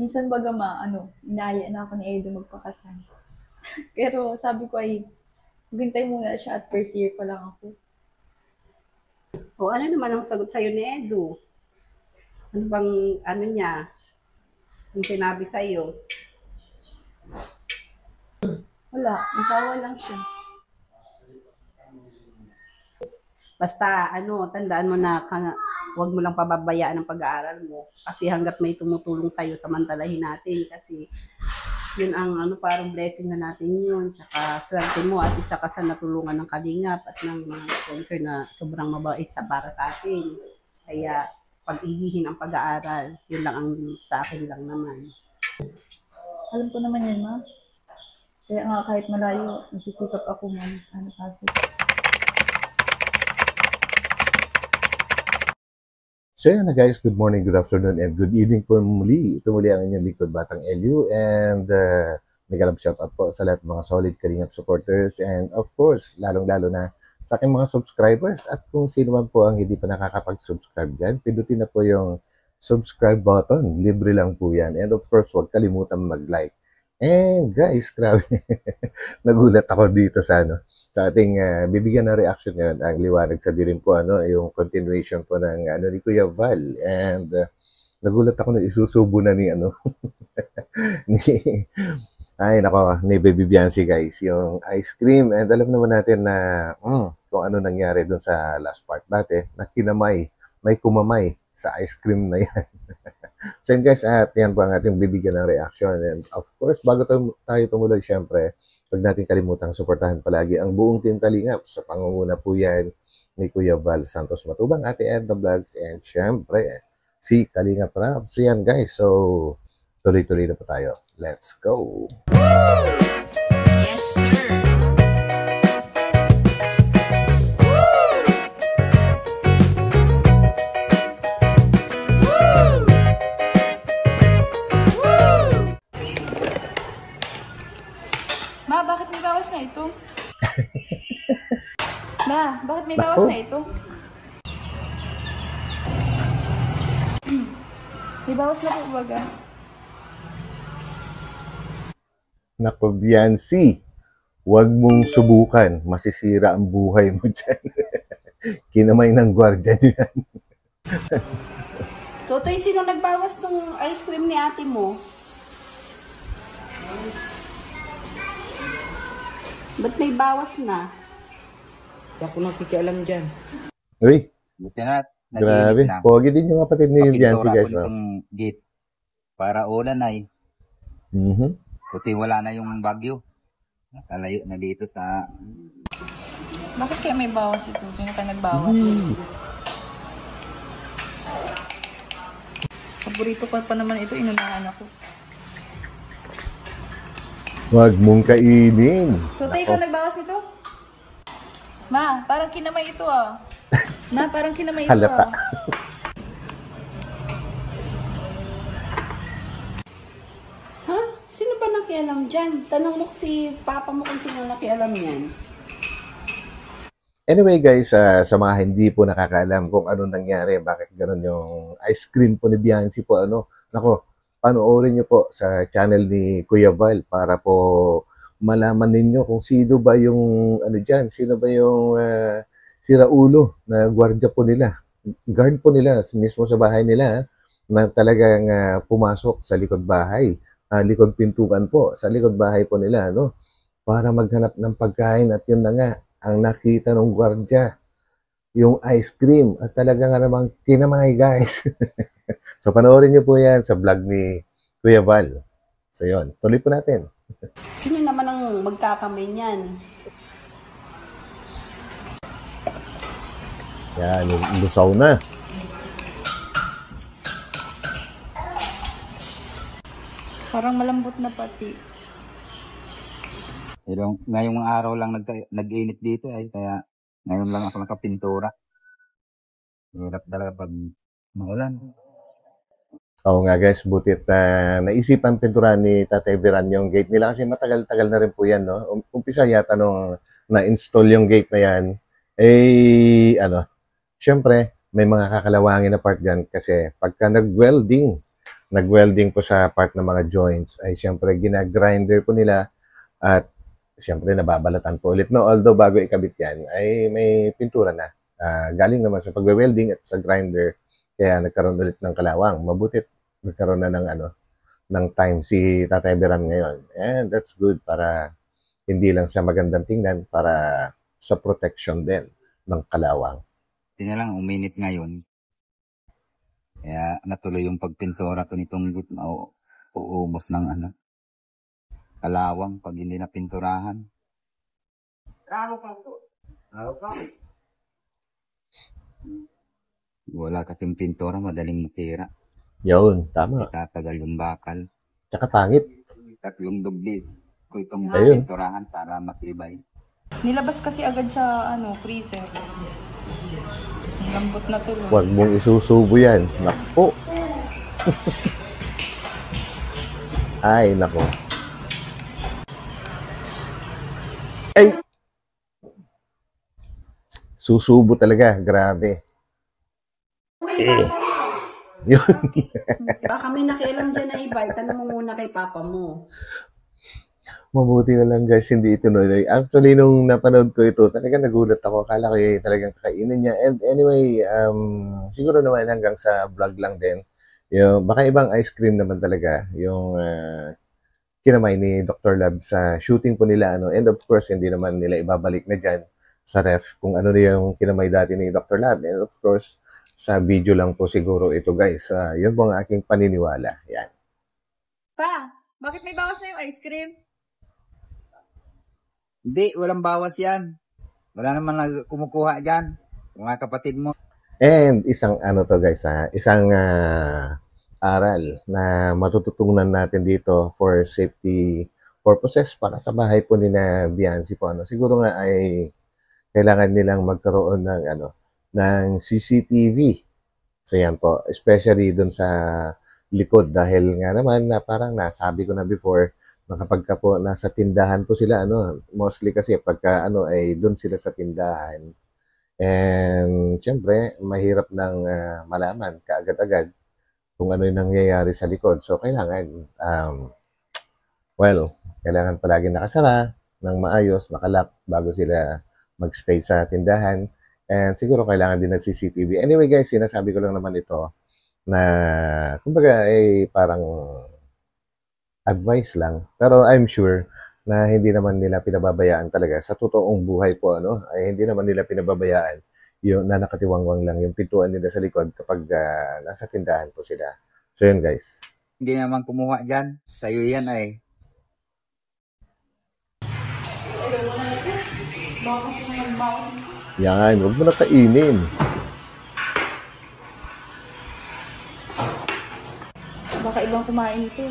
minsan baga inaaya na ako ni Edo magpakasal. Pero sabi ko ay, maghintay muna siya at first year pa lang ako. O ano naman ang sagot sa'yo ni Edu? Ano bang, ano niya, yung sinabi sa'yo? Wala, natawa lang siya. Basta, tandaan mo na huwag mo lang pababayaan ang pag-aaral mo. Kasi hanggat may tumutulong sa'yo, samantalahin natin. Kasi yun ang parang blessing na natin yun. Tsaka swerte mo at isa ka sa natulungan ng Kalingap at ng mga sponsor na sobrang mabait para sa atin. Kaya pag-igihin ang pag-aaral, yun lang ang sa akin lang naman. Alam ko naman yan, ma. Kaya nga kahit malayo, nagsisikap ako pasok. So yan na guys, good morning, good afternoon, and good evening po muli. Ito muli ang inyong likod, Batang Elio, and nag-alab shoutout po sa lahat ng mga solid Kalingap supporters, and of course, lalong-lalo na sa aking mga subscribers, at kung sino man po ang hindi pa nakakapag-subscribe dyan, pindutin na po yung subscribe button, libre lang po yan, and of course, huwag kalimutan mag-like. And guys, grabe, nagulat ako dito sa ating bibigyan ng reaction ngayon ang liwanag sa dilim po yung continuation po ng ni Kuya Val, and nagulat ako na isusubo na ni ni ay nako ni Baby Biancy guys yung ice cream, and alam naman natin na kung ano nangyari doon sa last part dati na kinamay, may kumamay sa ice cream na yan. So yun guys, at yan po ang ating bibigyan ng reaction, and of course bago tayo tumuloy, syempre huwag natin kalimutang suportahan palagi ang buong Team Kalingap. Sa pangunguna po yan ni Kuya Val Santos Matubang, Ate Edna Vlogs, and syempre si Kalingap Rap. So yan guys, so tuloy-tuloy na po tayo. Let's go! Yes, sir. Ma, bakit may bawas na ito? Ma, bakit may bawas na ito? May bawas na po baga. Naku, Biancy, huwag mong subukan. Masisira ang buhay mo dyan. Kinamay ng gwardiya yan. Totoy, sino nagbawas ng ice cream ni ate mo? Ba't may bawas na? Ako nakikialam dyan. Uy, Lieutenant, grabe. na. Pogi din yung kapatid ni Biancy guys. Pakidora ko nitong gate. Para ulan ay. Buti wala na yung bagyo. Nakalayo na dito sa... Bakit kaya may bawas ito? Sino ka nagbawas? Paborito ko pa naman ito, inunahan ako. Huwag mong kainin. So, tayo ka nagbawas ito? Ma, parang kinamay ito ah. Ma, parang kinamay ito Halata. ah. Ha? Sino ba nakialam dyan? Tanong mo si papa mo kung sino nakialam yan. Anyway guys, sa mga hindi po nakakaalam kung ano nangyari, bakit gano'n yung ice cream po ni Biancy po, nako, panoorin nyo po sa channel ni Kuya Val para po malaman ninyo kung sino ba yung dyan, sino ba yung siraulo na gwardiya po nila, guard po nila mismo sa bahay nila, na talagang pumasok sa likod bahay, likod pintuan po, sa likod bahay po nila, para maghanap ng pagkain, at yun na nga, ang nakita ng gwardiya, yung ice cream, at talaga nga namang kinamay guys. So panoorin nyo po yan sa vlog ni Kuya Val. So yun, tuloy po natin. Sino naman ang magkakamay niyan? Yan, yung lusaw na. Parang malambot na pati. Pero ngayong araw lang nag-init dito ay. Kaya ngayon lang ako nakapintura. Hirap talaga pag maulan. Oo nga guys, butit naisipan pinturan ni Tatay Viran yung gate nila kasi matagal-tagal na rin po yan, no? Umpisa yata nung na-install yung gate na yan, syempre, may mga kakalawangin na part dyan kasi pagka nag-welding nag-welding po sa part ng mga joints, ay siyempre ginagrinder po nila at siyempre nababalatan po ulit. No? Although bago ikabit yan, ay may pintura na. Galing naman sa pagwe-welding at sa grinder, kaya nagkaroon ulit ng kalawang. Mabuti nagkaroon na ng time si Tatay Beran ngayon. And that's good para hindi lang sa magandang tingnan, para sa protection din ng kalawang. Hindi na lang, uminit ngayon. Kaya natuloy yung pagpintura ko nitong gitna o uumos ng kalawang pag hindi na pinturahan. Wala kasing pintura, madaling matira. Yun, tama. Tatagal yung bakal. Tsaka pangit. Tatlong dubli ko itong Ayun. pinturahan para matibay. Nilabas kasi agad sa freezer. Ang lambot na tuloy. Huwag mong isusubo yan. Naku. Ay, naku. Ay! Susubo talaga. Grabe. Yun. Baka may nakialam dyan na iba, itanong mo muna kay papa mo. Mabuti na lang guys, hindi ito nuloy. Actually, nung napanood ko ito, talagang nagulat ako. Akala ko talagang kakainin niya. And anyway, siguro naman hanggang sa vlog lang din. Yung, baka ibang ice cream naman talaga. Yung kinamay ni Dr. Lab sa shooting po nila. And of course, hindi naman nila ibabalik na dyan sa ref kung ano na yung kinamay dati ni Dr. Lab. And of course, sa video lang po siguro ito guys. Yun po ang aking paniniwala. Yan. Pa, bakit may bawas na yung ice cream? Hindi, walang bawas yan. Wala naman kumukuha dyan. Mga kapatid mo. And isang to guys, isang aral na matututunan natin dito for safety purposes para sa bahay po ni na Biancy po. Siguro nga ay kailangan nilang magkaroon ng CCTV. So yan po, especially dun sa likod dahil nga naman na parang nasabi ko na before na kapag ka po nasa tindahan po sila, mostly kasi pagka ay dun sila sa tindahan. And syempre, mahirap nang malaman kaagad-agad kung ano yung nangyayari sa likod. So kailangan, kailangan palagi nakasara ng maayos, nakalak bago sila magstay sa tindahan. And siguro kailangan din ng CCTV. Anyway guys, sinasabi ko lang naman ito na kumbaga ay parang advice lang. Pero I'm sure na hindi naman nila pinababayaan talaga. Sa totoong buhay po, ay hindi naman nila pinababayaan yung na nakatiwangwang lang yung pintuan nila sa likod kapag nasa tindahan po sila. So yun guys. Hindi naman kumuha dyan. Sa'yo yan ay. Yan, huwag mo na kainin. Baka ibang kumain ito.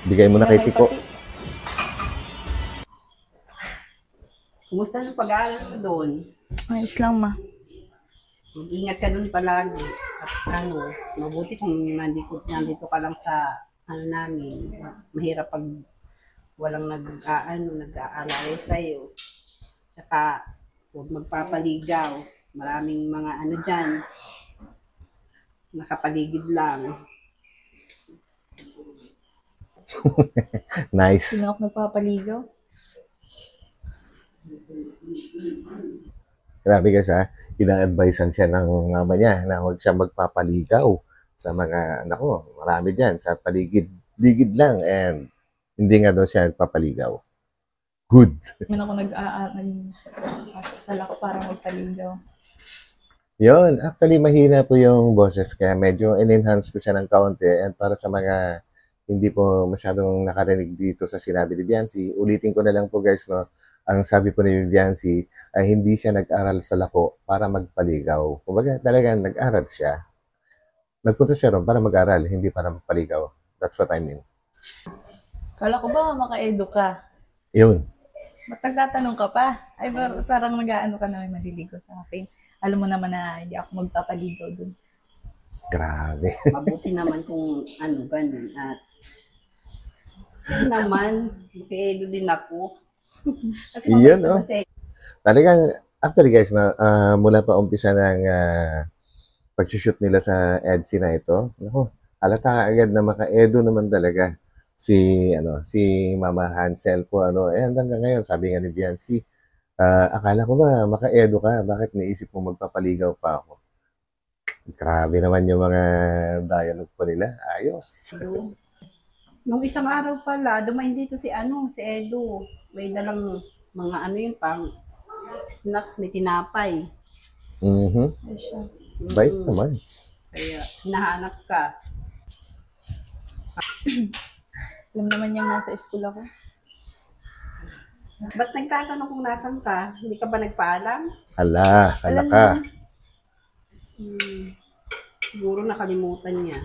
Bigay mo na kay Tiko. Kumusta yung pag-aaral mo doon? Ayos lang, ma. Mag-ingat ka doon palagi. At mabuti kung nandito ka lang sa namin. Mahirap pag walang nag-aalala sa'yo. Tsaka, huwag magpapaligaw. Maraming mga dyan. Nakapaligid lang. Nice. Sino ako nagpapaligaw? Grabe guys ina-advisean siya ng mama niya na huwag siya magpapaligaw sa mga anak ko. Marami dyan sa paligid lang and hindi nga daw siya nagpapaligaw. Good. Man ako nag-pasok sa lako para magpaligaw. Yun, actually mahina po yung boses kaya medyo in-enhance ko siya ng kaunti and para sa mga hindi po masyadong nakarinig dito sa sinabi ni Biancy, ulitin ko na lang po guys, ang sabi po ni Biancy ay hindi siya nag-aral sa lako para magpaligaw. Kumbaga talagang nag-aral siya. Nagpunta siya ron para mag-aral, hindi para magpaligaw. That's what I mean. Kala ko ba maka-edu ka? Yun. Ba't nagtatanong ka pa? Ay, parang nag-aano ka na may maliligo sa akin. Alam mo naman na hindi ako magpapaligaw dun. Grabe. Mabuti naman kung ganun. At naman, makiedo din ako. Kasi Iyon, kasi Talagang, actually guys, mula pa umpisa ng pag-shoot nila sa EDSI na ito, halata agad na maka-edo naman talaga si Mama Hansel po hanggang ngayon sabi nga ni Biancy, akala ko ba maka-edo ka, bakit naisip mo magpapaligaw pa ako? Grabe naman yung mga dialogue po nila, ayos. Nung isang araw pala, dumating dito si Edo. May dalang mga pang snacks, may tinapay. Ay siya. Bait naman. Kaya, hinahanap ka. Alam naman niyang nasa school ako. Ba't nagtatanong kung nasan ka? Hindi ka ba nagpaalam? Hala Alam ka. niya. Siguro nakalimutan niya.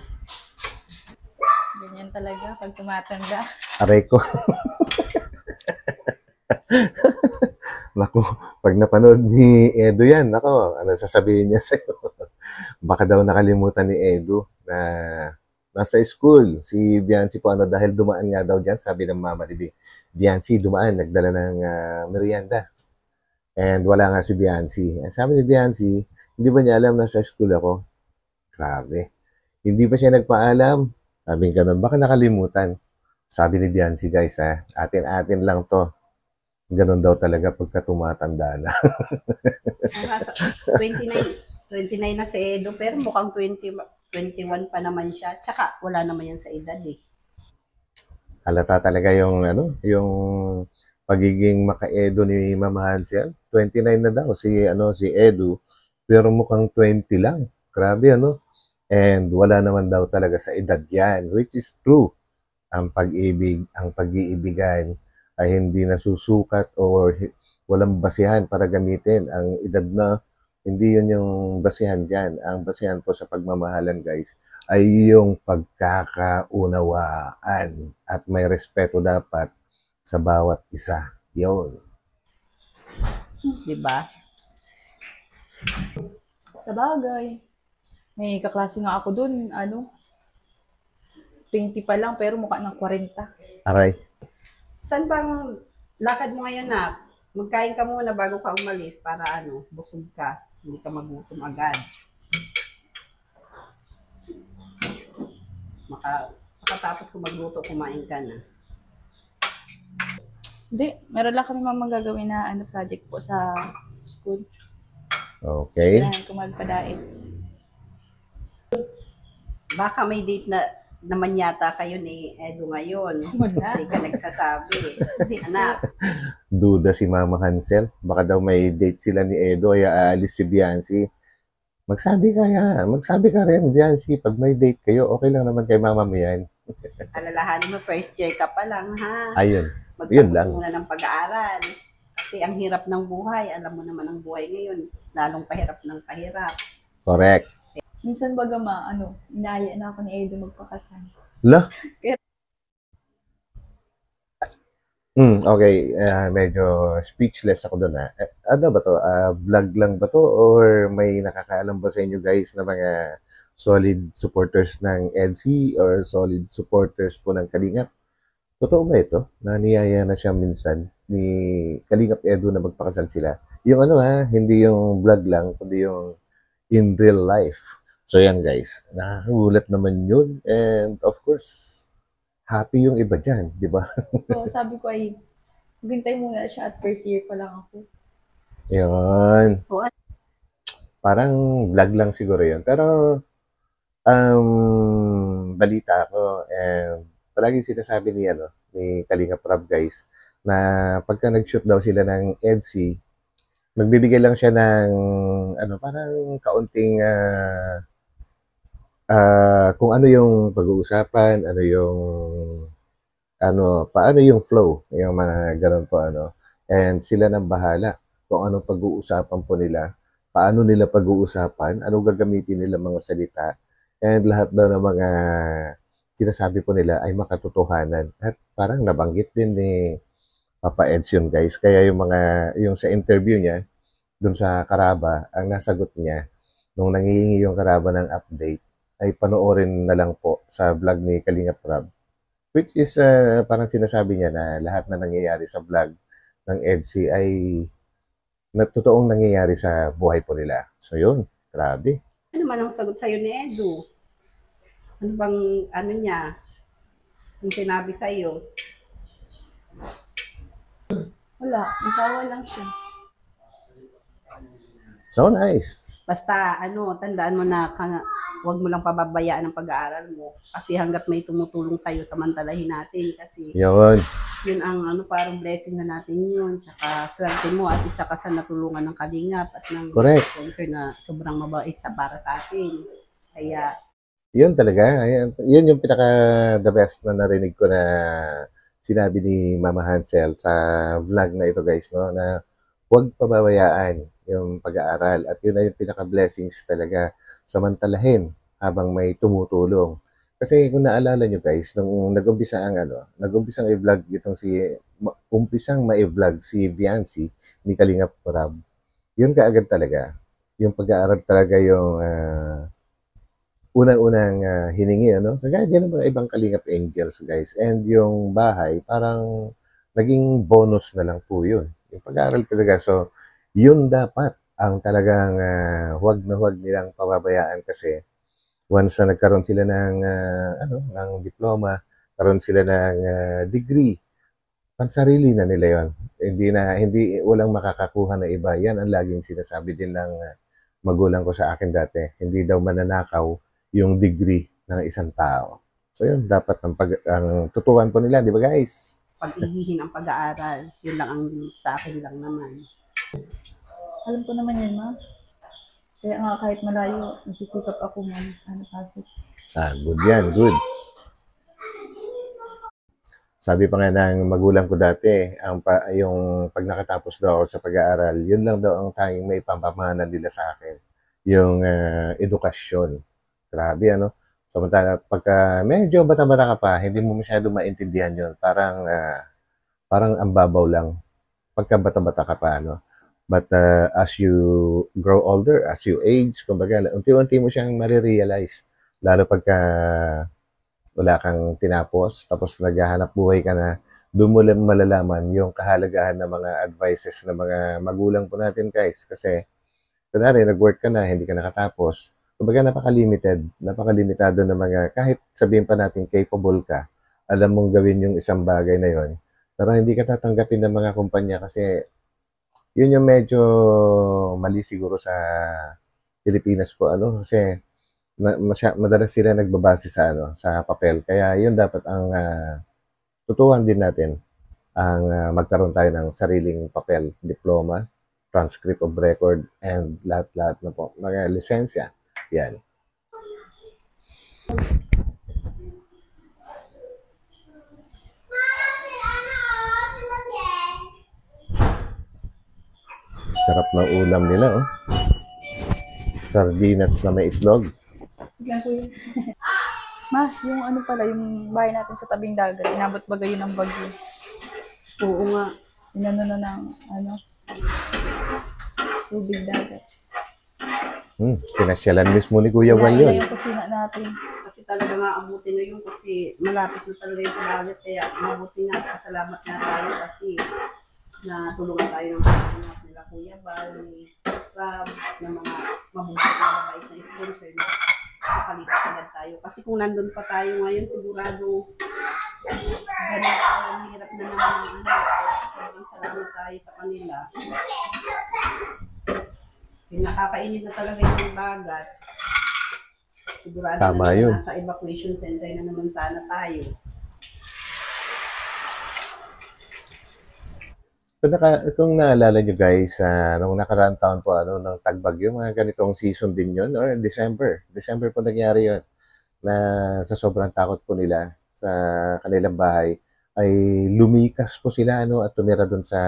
Ganyan talaga pag tumatanda. Aray ko. Naku, pag napanood ni Edo yan, nako, ano sasabihin niya sa'yo? Baka daw nakalimutan ni Edo na nasa school. Si Biancy po, dahil dumaan nga daw dyan, sabi ng mama ni Biancy, dumaan, nagdala ng merienda. And wala nga si Biancy. Sabi ni Biancy, hindi ba niya alam na sa school ako? Grabe. Hindi pa siya nagpaalam. Sabi ganun, baka nakalimutan. Sabi ni Biancy, guys, atin-atin lang to. Ganun daw talaga pagka tumatanda na. 29 na si Edo, pero mukhang 21 pa naman siya. Tsaka wala naman yan sa edad eh. Halata talaga yung pagiging maka-Edo ni Mama Hansel. 29 na daw si Edo, pero mukhang 20 lang. Grabe And wala naman daw talaga sa edad yan, which is true. Ang pag-ibig, ang pag-iibigan ay hindi nasusukat or walang basihan para gamitin. Ang edad na, hindi yun yung basihan dyan. Ang basihan po sa pagmamahalan, guys, ay yung pagkakaunawaan at may respeto dapat sa bawat isa. Yun. Diba? Sa bagay. May kaklase nga ako dun, 20 pa lang pero mukha ng 40. Aray. Saan bang lakad mo ngayon na? Magkain ka muna bago ka umalis para busog ka. Hindi ka magutom agad. Makatapos ko magluto, kumain ka na. Hindi, meron lang kami mamang gagawin na project po sa school. Okay. Kailangan ko magpadain. Baka may date na naman yata kayo ni Edo ngayon. Wala. Hindi ka nagsasabi. Anak, Duda si Mama Hansel. Baka daw may date sila ni Edo ay aalis si Biancy. Magsabi ka rin, Biancy. Pag may date kayo, okay lang naman kay mama mo yan. alalahanin mo, first year ka pa lang, ha? Ayun. Yun Magtapos lang. muna ng pag-aaral. Kasi ang hirap ng buhay. Alam mo naman ang buhay ngayon. Lalong pahirap ng pahirap. Correct. Minsan baga inaaya na ako ni Edo magpakasal. La? Okay. Medyo speechless ako doon. Ano ba to? Vlog lang ba to? Or may nakakaalam ba sa inyo guys na mga solid supporters ng EDSI or solid supporters po ng Kalingap? Totoo ba ito? Na niyaya na siya minsan ni Kalingap Edo na magpakasal sila. Yung hindi yung vlog lang, kundi yung in real life. So yan guys, nakakagulat naman yun. And of course, happy yung iba dyan, di ba? So sabi ko ay, maghintay muna siya at first year pa lang ako. Yun. What? Parang vlog lang siguro yun. Pero, balita ako and palagi sinasabi ni Kalingap Rob guys, na pagka nag-shoot daw sila ng EDSI, magbibigay lang siya ng parang kaunting kung ano yung pag-uusapan, paano yung flow, yung mga ganun po and sila nang bahala kung anong pag-uusapan po nila, paano nila pag-uusapan, ano gagamitin nila mga salita, and lahat daw ng mga sinasabi po nila ay makatotohanan. At parang nabanggit din ni Papa Eds yun guys, kaya yung sa interview niya, dun sa Karaba, ang nasagot niya, nung nangihingi yung Karaba ng update, ay panoorin na lang po sa vlog ni Kalingap Rob. Which is, parang sinasabi niya na lahat na nangyayari sa vlog ng EDSI ay totoong nangyayari sa buhay po nila. So yun, grabe. Ano man ang sagot sa'yo ni Edo? Ano bang, ano niya, yung sinabi sa'yo? Wala, natawa lang siya. So nice. Basta, tandaan mo na huwag mo lang pababayaan ang pag-aaral mo. Kasi hanggat may tumutulong sa'yo, samantalahin natin. Kasi Yun. yun ang parang blessing na natin yun. Tsaka swerte mo at isa ka sa natulungan ng Kalingap at ng Correct. sponsor na sobrang mabait para sa atin. Kaya, Yun talaga. Yun yung pinaka the best na narinig ko na sinabi ni Mama Hansel sa vlog na ito guys, no? Na huwag pababayaan yung pag-aaral. At yun na yung pinaka blessings talaga samantalahin habang may tumutulong. Kasi kung naalala nyo guys, nung nag-umpisang i-vlog umpisang ma-vlog si Viancy ni Kalingap Rab, yun kaagad talaga. Yung pag-aaral talaga yung unang-unang hiningi, ano? Kagaya din ng mga ibang Kalingap Angels, guys. And yung bahay, parang naging bonus na lang po yun. Yung pag-aaral talaga. So, yun dapat ang talagang huwag na huwag nilang pababayaan kasi once na nagkaroon sila ng diploma, karoon sila ng degree, pansarili na nila yon. Walang makakakuha na iba. Yan ang laging sinasabi din ng magulang ko sa akin dati. Hindi daw mananakaw yung degree ng isang tao. So yun, dapat ang tutukan po nila, di ba guys? pag-ihihin ang pag-aaral. Yun lang ang sa akin lang naman. Alam ko naman yun, ma. Kaya nga kahit malayo, nagsisikap ako pasok. Good yan, good. Sabi pa nga ng magulang ko dati, yung pag nakatapos daw ako sa pag-aaral, yun lang daw ang tanging may pamamahanan nila sa akin. Yung edukasyon. Grabe, ano? Samantala, pagka medyo bata-bata ka pa, hindi mo masyado maintindihan yun. Parang ang babaw lang. Pagka bata-bata ka pa, ano? But as you grow older, as you age, kumbaga, unti-unti mo siyang marirealize. Lalo pagka wala kang tinapos, tapos naghahanap buhay ka na, doon mo lang malalaman yung kahalagahan ng mga advices ng mga magulang po natin, guys. Kasi, kunwari, nag-work ka na, hindi ka nakatapos, kumbaga napakalimitado ng mga, kahit sabihin pa natin capable ka, alam mong gawin yung isang bagay na yon, pero hindi ka tatanggapin ng mga kumpanya kasi yun yung medyo mali siguro sa Pilipinas po, ano, kasi madalas sila nagbabase sa papel. Kaya yun dapat ang tutuhan din natin ang magkaroon tayo ng sariling papel, diploma, transcript of record, and lahat-lahat na po. Mga lisensya. Yan. Sarap ng ulam nila, oh. Sardinas na may itlog. Bigyan ko yun. Ma, yung ano pala, yung bahay natin sa tabing dagat, inabot ba gayon ng bagyo? Oo nga. Inano na ng, tubig dagat. Pinasyalan mismo ni Kuya Wal yun. Yung kusina natin. Kasi talaga nga abutin na yun kasi malapit na talaga yung dagat. Kaya mabuti nga, pasalamat na tayo kasi natulungan tayo ng mga nila Kuya Bal, ni Rob, ng mga mabubuti na mabait na sponsor na nakalipat agad tayo. Kasi kung nandun pa tayo ngayon, sigurado ganun tayo, ang hirap na naman ang sobrang salamat tayo sa kanila. Nakakainit na talaga yung bagat. Sigurado Tama na yun. nasa evacuation center na naman sana tayo. Kung naalala nyo guys, nung nakaraang taon po, ng tagbagyo, mga ganitong season din yun, or December. December po nangyari yun, na sa sobrang takot po nila sa kanilang bahay, ay lumikas po sila, at tumira dun sa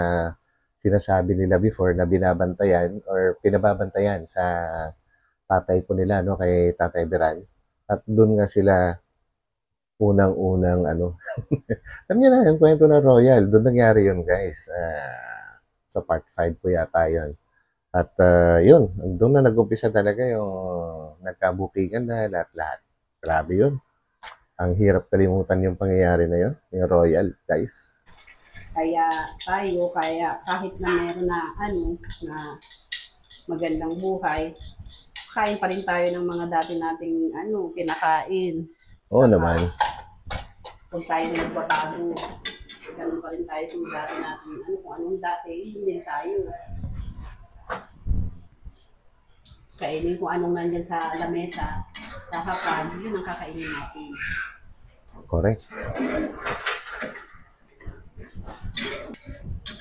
sinasabi nila before na binabantayan or pinababantayan sa tatay po nila, kay Tatay Beran. At dun nga sila unang-unang alam niyo na yung kwento ng Royal, doon nangyari yun guys, sa part 5 po yata yun. At yun, doon na nag-umpisa talaga yung nagkabukigan na lahat-lahat. Grabe yun, ang hirap kalimutan yung pangyayari na yun, yung Royal guys. Kaya kahit na meron na na magandang buhay, kain pa rin tayo ng mga dati nating kinakain. Oo naman. Kung tayo nagbabago, ganun pa rin tayo kung dati natin, kung anong dati, yun din tayo. Kainin kung anong nandyan sa lamesa, sa hapag, yun ang kakainin natin. Correct.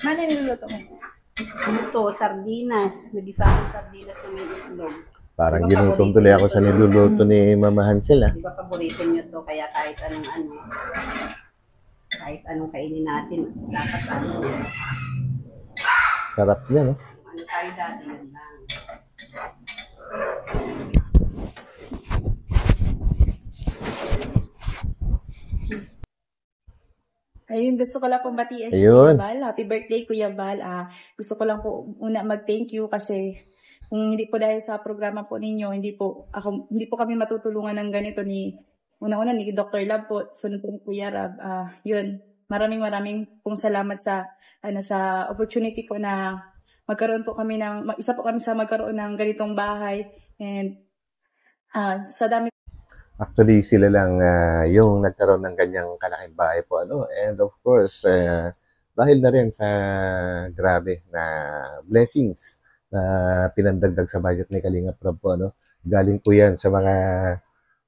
Ano yung niluluto mo? Ito, sardinas. Nag-isang sardinas na may itlog. Parang Diba ginutom paborito tuloy ako niyo sa to? niluluto ni Mama Hansel, ah. Di ba paborito nyo to? Kaya kahit anong kainin natin, dapat Sarap niya, no? ano tayo dati, yun lang. Ayun, gusto ko lang pong batiin si Ayun. Kuya Bal. Happy birthday, Kuya Bal. Gusto ko lang po una mag-thank you kasi kung hindi po dahil sa programa po ninyo, hindi po kami matutulungan ng ganito ni una-una ni Dr. Love po, sunod po ni Kuya Rab. Yun, maraming pong salamat sa sa opportunity po na magkaroon po kami isa po kami sa magkaroon ng ganitong bahay, and sa dami. Actually, sila lang yung nagkaroon ng ganyang kalaking bahay po, ano. And of course, dahil na rin sa grabe na blessings na pinandagdag sa budget ni Kalingap Rob po, ano. Galing po yan sa mga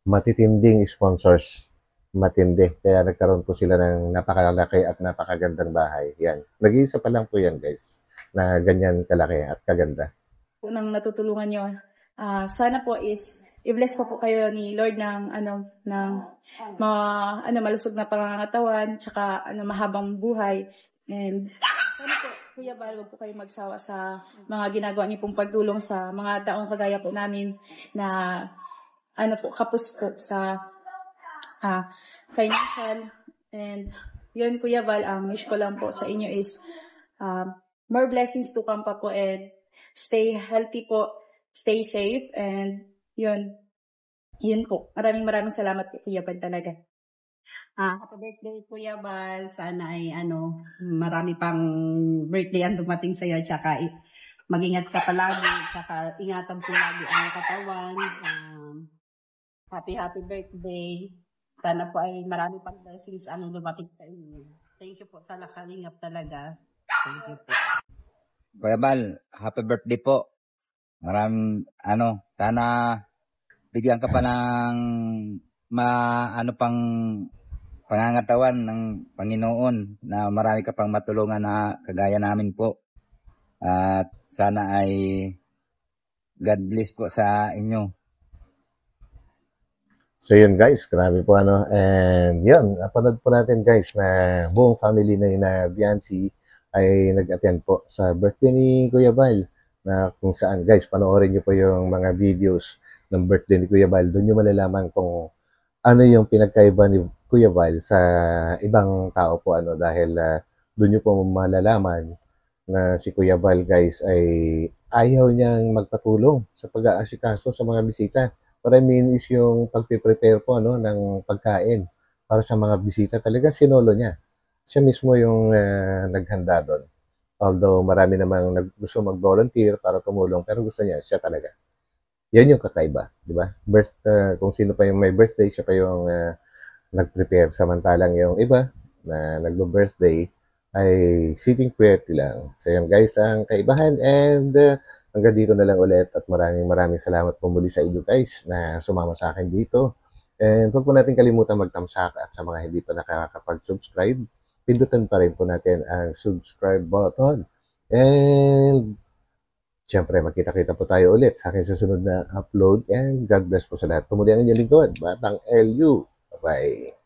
matitinding sponsors. Matindi. Kaya nagkaroon po sila ng napakalaki at napakagandang bahay. Yan. Nag-iisa pa lang po yan, guys, na ganyan kalaki at kaganda. Po nang natutulungan nyo. Sana po is i-bless po kayo ni Lord ng malusog na pangangatawan, tsaka mahabang buhay. And sana po, Kuya Bal, wag po kayo magsawa sa mga ginagawa niyo pong pagtulong sa mga taong kagaya po namin na kapos po sa financial. And yun, Kuya Bal, ang wish ko lang po sa inyo is more blessings to come pa po, and stay healthy po, stay safe, and yun po. Maraming salamat po, Kuya Bal, talaga. Happy birthday, Kuya Bal. Sana ay marami pang birthday ang dumating sa'yo. Tsaka mag-ingat ka palagi. Tsaka ingatan po lagi ang katawan. Happy birthday. Sana po ay marami pang blessings ang dumating sa inyo. Thank you po sa Kalingap talaga. Thank you po. Kuya Bal, happy birthday po. Sana bigyan ka pa ng pang pangangatawan ng Panginoon na marami ka pang matulungan na kagaya namin po. At sana ay God bless po sa inyo. So yun, guys, grabe po, ano. And yun, napanood po natin, guys, na buong family na Biancy ay nag-attend po sa birthday ni Kuya Bal, na kung saan, guys, panoorin nyo po yung mga videos ng birthday ni Kuya Bal. Doon nyo malalaman kung ano yung pinagkaiba ni Kuya Bal sa ibang tao po, ano, dahil doon nyo po malalaman na si Kuya Bal, guys, ay ayaw niyang magpatulong sa pag-aasikaso sa mga bisita. What I mean is yung pagpiprepare po, ano, ng pagkain para sa mga bisita. Talaga sinolo niya. Siya mismo yung naghanda doon. Although marami namang gusto mag-volunteer para tumulong, pero gusto niya, siya talaga. Yan yung kakaiba, di ba? Kung sino pa yung may birthday, siya pa yung nag-prepare. Samantalang yung iba na nagbo-birthday ay sitting pretty lang. So yan, guys, ang kaibahan. And hanggang dito na lang ulit, at maraming salamat po muli sa inyo, guys, na sumama sa akin dito. And huwag po natin kalimutan mag-thumbs-up, at sa mga hindi pa nakakapag-subscribe, pindutan pa rin po natin ang subscribe button. And siyempre, magkita-kita po tayo ulit sa aking susunod na upload. And God bless po sa lahat. Tumuli ang inyong lingkod, Batang LU. Bye-bye.